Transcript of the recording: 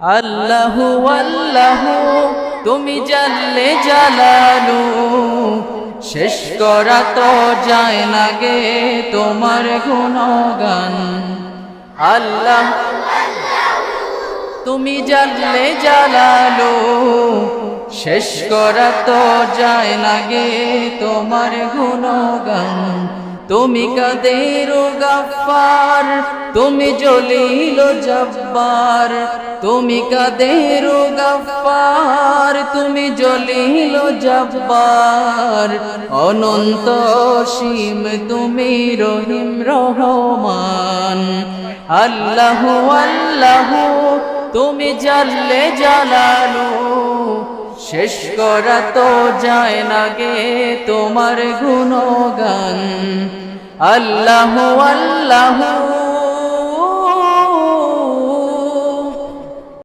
আল্লাহু আল্লাহু তুমি জাল্লে জালালু, শেষ করা তো যায় না গে তোমার গুণগান। আল্লাহ তুমি জাল্লে জালালু, শেষ করা তো যায় না গে তোমার গুণগান। তুমি কাদের গাফফার, তুমি জলিল জব্বার, তুমি কাদের গাফফার, তুমি জলিল জব্বার, অনন্ত অসীম তুমি রহিম রহমান। আল্লাহু আল্লাহু তুমি জাল্লে জালালু, শেষ করা তো যায় না গে তোমার গুণগান। আল্লাহু আল্লাহু